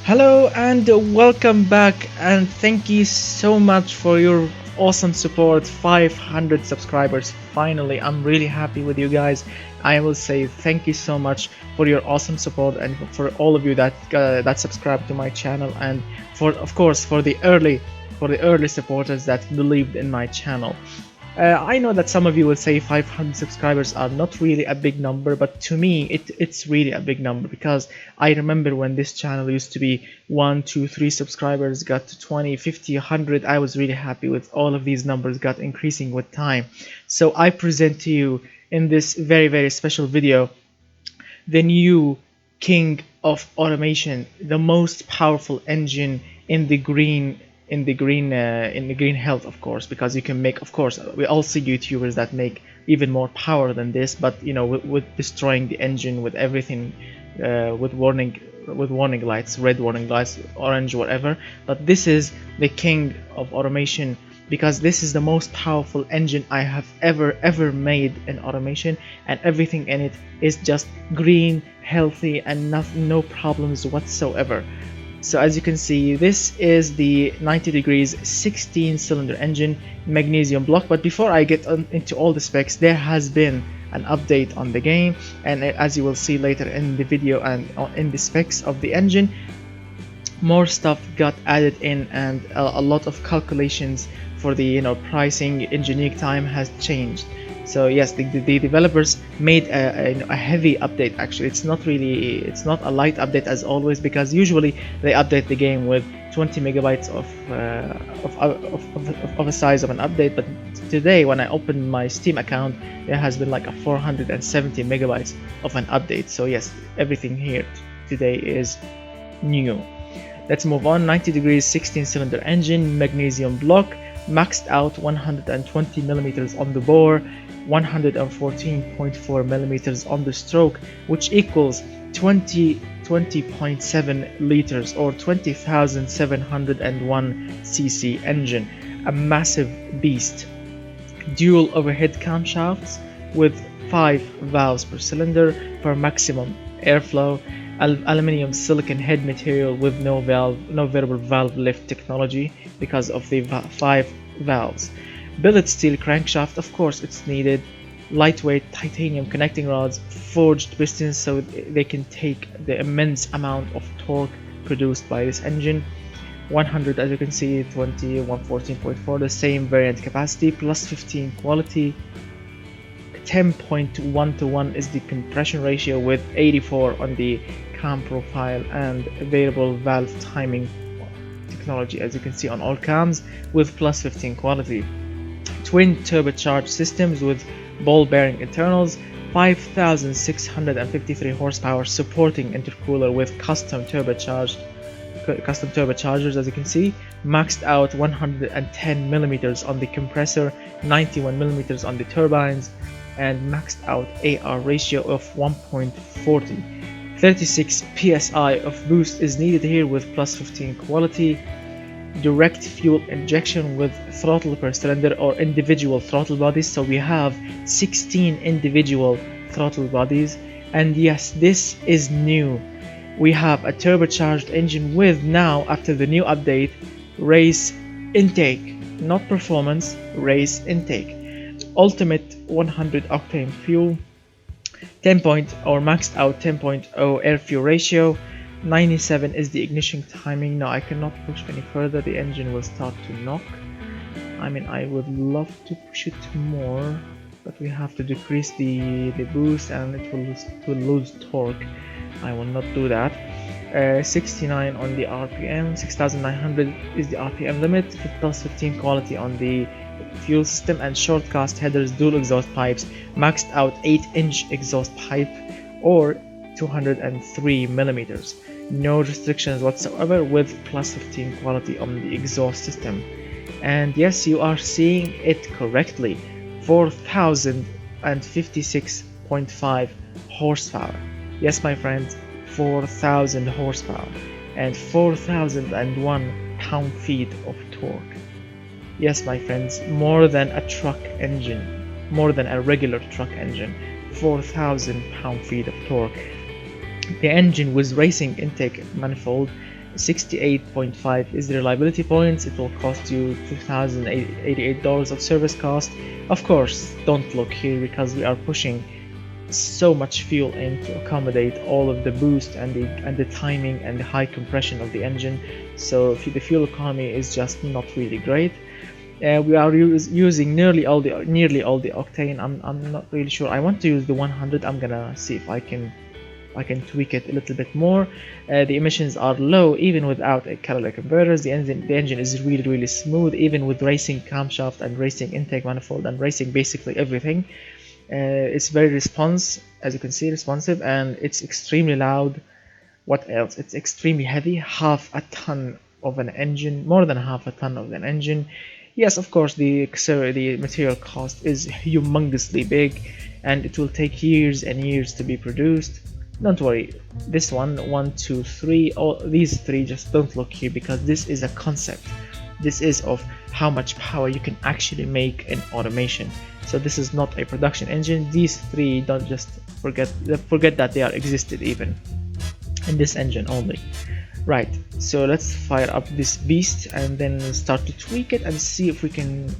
Hello and welcome back, and thank you so much for your awesome support. 500 subscribers finally. I'm really happy with you guys. I will say thank you so much for your awesome support, and for all of you that subscribe to my channel, and for, of course, for the early supporters that believed in my channel. I know that some of you will say 500 subscribers are not really a big number, but to me it's really a big number, because I remember when this channel used to be 1, 2, 3 subscribers, got to 20, 50, 100. I was really happy with all of these numbers got increasing with time. So I present to you in this very special video the new king of automation, the most powerful engine in the green health, of course, because you can make, of course, we all see YouTubers that make even more power than this, but you know, with destroying the engine, with everything, with warning lights, red warning lights, orange, whatever. But this is the king of automation, because this is the most powerful engine I have ever made in automation, and everything in it is just green, healthy, and no problems whatsoever. So as you can see, this is the 90 degrees 16 cylinder engine, magnesium block. But before I get into all the specs, there has been an update on the game, and as you will see later in the video and in the specs of the engine, more stuff got added in, and a lot of calculations for the pricing, engineering time has changed. So yes, the developers made a heavy update. Actually, it's not a light update as always, because usually they update the game with 20 megabytes of a size of an update. But today, when I opened my Steam account, there has been like a 470 megabytes of an update. So yes, everything here today is new. Let's move on. 90 degrees 16 cylinder engine, magnesium block, maxed out 120 millimeters on the bore, 114.4 millimeters on the stroke, which equals 20.7 liters or 20,701 cc engine. A massive beast. Dual overhead camshafts with 5 valves per cylinder for maximum airflow. Aluminium silicon head material with no variable valve lift technology because of the 5 valves. Billet steel crankshaft, of course it's needed. Lightweight titanium connecting rods, forged pistons so they can take the immense amount of torque produced by this engine. 100, as you can see, 20, 114.4, the same variant capacity, plus 15 quality. 10.1 to 1 is the compression ratio, with 84 on the cam profile, and variable valve timing technology, as you can see on all cams, with plus 15 quality. Twin turbocharged systems with ball bearing internals, 5,653 horsepower, supporting intercooler with custom turbochargers, as you can see. Maxed out 110 millimeters on the compressor, 91 millimeters on the turbines, and maxed out AR ratio of 1.40. 36 psi of boost is needed here with plus 15 quality. Direct fuel injection with throttle per cylinder, or individual throttle bodies, so we have 16 individual throttle bodies. And yes, this is new. We have a turbocharged engine with, now after the new update, race intake, not performance, race intake. Ultimate 100 octane fuel, 10 point or maxed out 10.0 air fuel ratio. 97 is the ignition timing. Now I cannot push any further, the engine will start to knock. I mean, I would love to push it more, but we have to decrease the boost, and it will lose torque. I will not do that. 69 on the RPM, 6,900 is the RPM limit, plus 15 quality on the fuel system, and short cast headers, dual exhaust pipes, maxed out 8-inch exhaust pipe or 203 millimeters. No restrictions whatsoever, with plus 15 quality on the exhaust system. And yes, you are seeing it correctly, 4,056.5 horsepower. Yes, my friends, 4,000 horsepower and 4,001 pound-feet of torque. Yes, my friends, more than a truck engine, more than a regular truck engine. 4,000 pound-feet of torque. The engine with racing intake manifold, 68.5 is the reliability points. It will cost you $2,088 of service cost. Of course, don't look here because we are pushing so much fuel in to accommodate all of the boost and the timing and the high compression of the engine. So the fuel economy is just not really great. We are using nearly all the octane. I'm not really sure. I want to use the 100. I'm gonna see if I can tweak it a little bit more. The emissions are low even without a catalytic converters. The engine is really smooth even with racing camshaft and racing intake manifold and racing basically everything. It's very as you can see, responsive, and it's extremely loud. What else? It's extremely heavy, half a ton of an engine, more than half a ton of an engine. Yes, of course, the material cost is humongously big, and it will take years and years to be produced. Don't worry, this one, two, three, all these three, just don't look here because this is a concept. This is of how much power you can actually make in automation. So this is not a production engine. These three, don't just forget that they are existed even in this engine only. Right, so let's fire up this beast and then start to tweak it and see if we can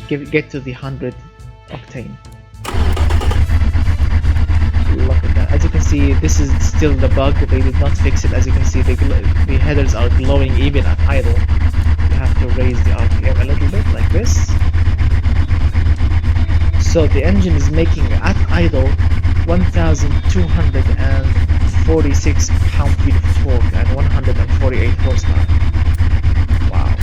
get to the 100 octane. Look at that. As you can see, this is still the bug. They did not fix it. As you can see, the headers are glowing even at idle. You have to raise the RPM a little bit like this. So the engine is making at idle 1,246 pound-feet of torque and 148 horsepower. Wow.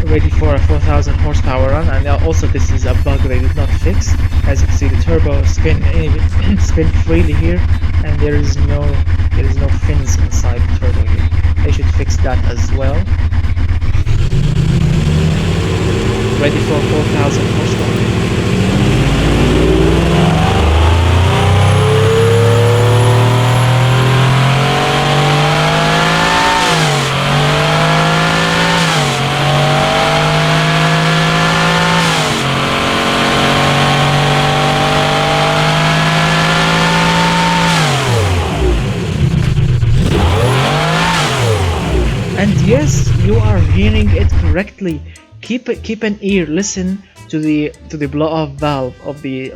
Ready for a 4,000 horsepower run, and also this is a bug they did not fix. As you can see, the turbo spin freely here, and there is no fins inside the turbo here. They should fix that as well. Ready for 4,000 horsepower. And yes, you are hearing it correctly. Keep an ear. Listen to the blow-off valve of the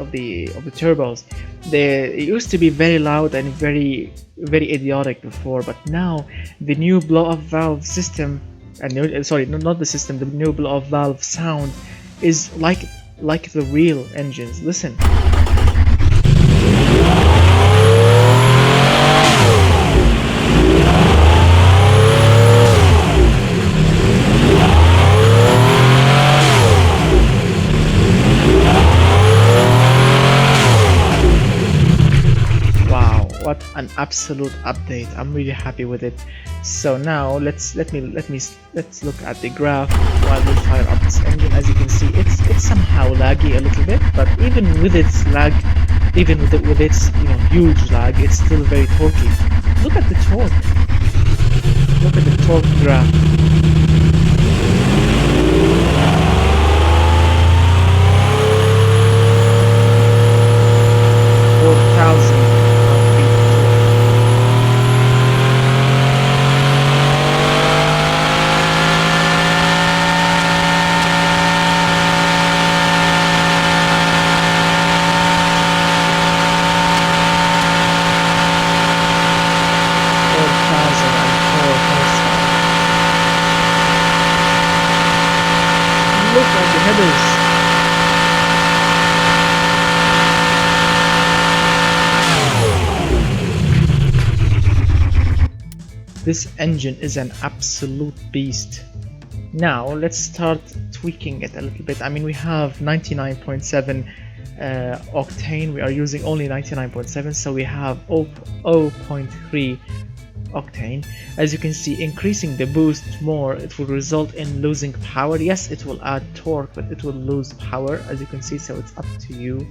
turbos. It used to be very loud and very idiotic before, but now the new blow-off valve system, and sorry, not the system, the new blow-off valve sound is like the real engines. Listen. What an absolute update. I'm really happy with it. So now let's look at the graph while we fire up this engine. As you can see, it's somehow laggy a little bit, but even with its lag, even with its huge lag, it's still very torquey. Look at the torque. Look at the torque graph. Look at the headers. This engine is an absolute beast. Now let's start tweaking it a little bit. I mean, we have 99.7 octane. We are using only 99.7, so we have 0.3 octane. As you can see, increasing the boost more, it will result in losing power. Yes, it will add torque, but it will lose power, as you can see. So it's up to you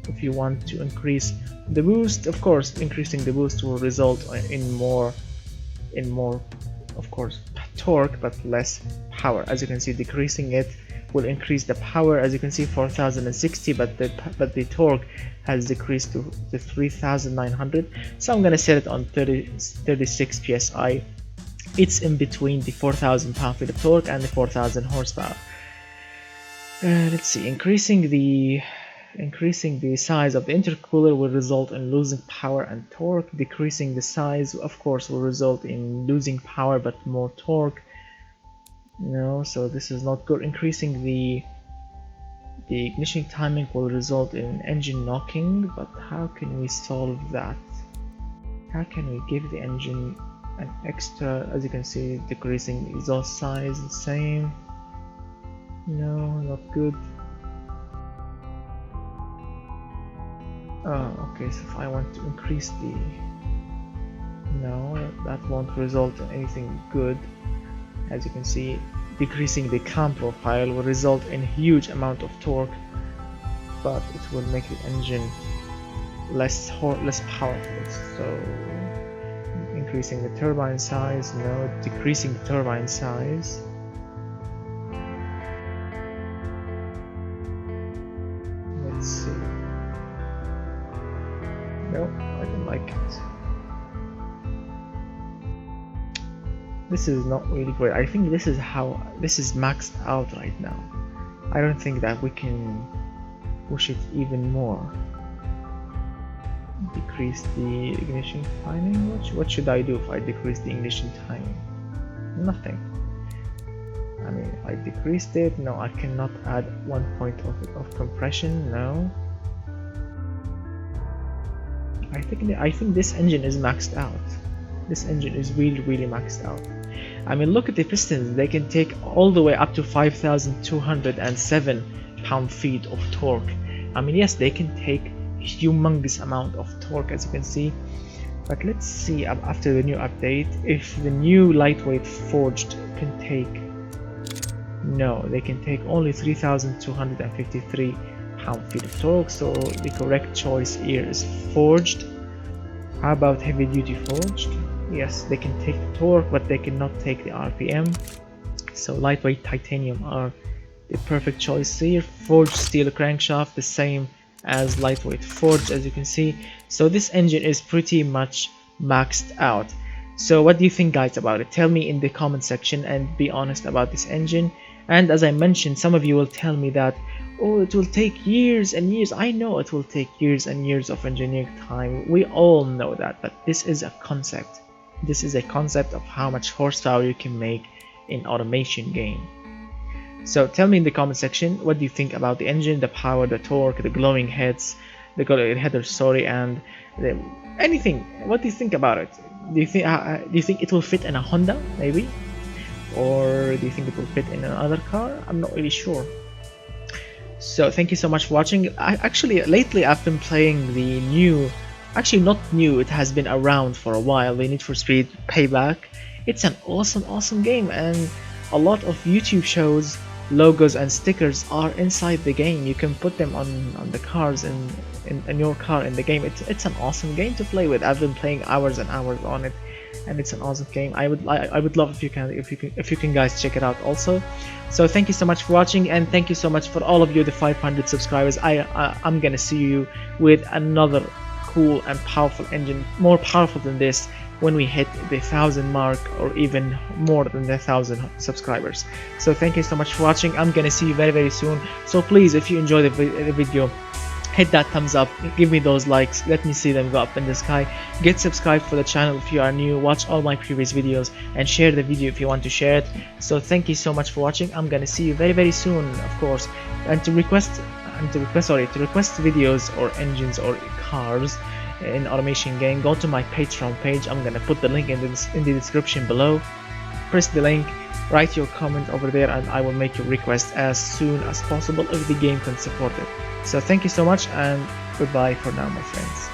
if you want to increase the boost. Of course, increasing the boost will result in more of course torque, but less power. As you can see, decreasing it will increase the power, as you can see 4060, but the torque has decreased to 3900. So I'm gonna set it on 36 psi. It's in between the 4000 pound-feet of torque and the 4000 horsepower. Let's see, increasing the size of the intercooler will result in losing power and torque. Decreasing the size, of course, will result in losing power but more torque. No, so this is not good. Increasing the ignition timing will result in engine knocking, but how can we solve that? How can we give the engine an extra? As you can see, decreasing the exhaust size, the same. No, not good. Oh, okay, so if I want to increase the... No, that won't result in anything good. As you can see, decreasing the cam profile will result in huge amount of torque, but it will make the engine less powerful. So increasing the turbine size, no, decreasing the turbine size. Let's see. No, I don't like it. This is not really great. I think this is maxed out right now. I don't think that we can push it even more. Decrease the ignition timing. What should I do if I decrease the ignition timing? Nothing. I mean, if I decreased it, no, I cannot add 1 point of compression. No. I think this engine is maxed out. This engine is really maxed out. I mean, look at the pistons. They can take all the way up to 5,207 pound-feet of torque. I mean, yes, they can take a humongous amount of torque, as you can see. But let's see after the new update if the new lightweight forged can take. No, they can take only 3,253 pound-feet of torque. So the correct choice here is forged. How about heavy-duty forged? Yes, they can take the torque, but they cannot take the RPM. So lightweight titanium are the perfect choice here. Forged steel crankshaft, the same as lightweight forged, as you can see. So this engine is pretty much maxed out. So what do you think, guys, about it? Tell me in the comment section and be honest about this engine. And as I mentioned, some of you will tell me that, oh, it will take years and years. I know it will take years and years of engineering time. We all know that, but this is a concept. This is a concept of how much horsepower you can make in automation game. So tell me in the comment section, what do you think about the engine, the power, the torque, the glowing headers, sorry, and anything. What do you think about it? Do you think it will fit in a Honda, maybe? Or do you think it will fit in another car? I'm not really sure. So thank you so much for watching. Actually, lately I've been playing the new, actually not new, it has been around for a while, the Need for Speed Payback. It's an awesome game, and a lot of YouTube shows, logos and stickers are inside the game. You can put them on the cars in your car in the game. It's an awesome game to play with. I've been playing hours and hours on it, and it's an awesome game. I would love if you can guys check it out also. So thank you so much for watching, and thank you so much for all of you, the 500 subscribers. I'm gonna see you with another cool and powerful engine, more powerful than this, when we hit the 1,000 mark, or even more than the 1,000 subscribers. So thank you so much for watching. I'm gonna see you very soon. So please, if you enjoy the video, hit that thumbs up, give me those likes, let me see them go up in the sky. Get subscribed for the channel if you are new, watch all my previous videos, and share the video if you want to share it. So thank you so much for watching. I'm gonna see you very soon, of course. And to request videos or engines or cars in automation game, go to my Patreon page. I'm gonna put the link in the description below. Press the link, write your comment over there, and I will make your request as soon as possible if the game can support it. So thank you so much, and goodbye for now, my friends.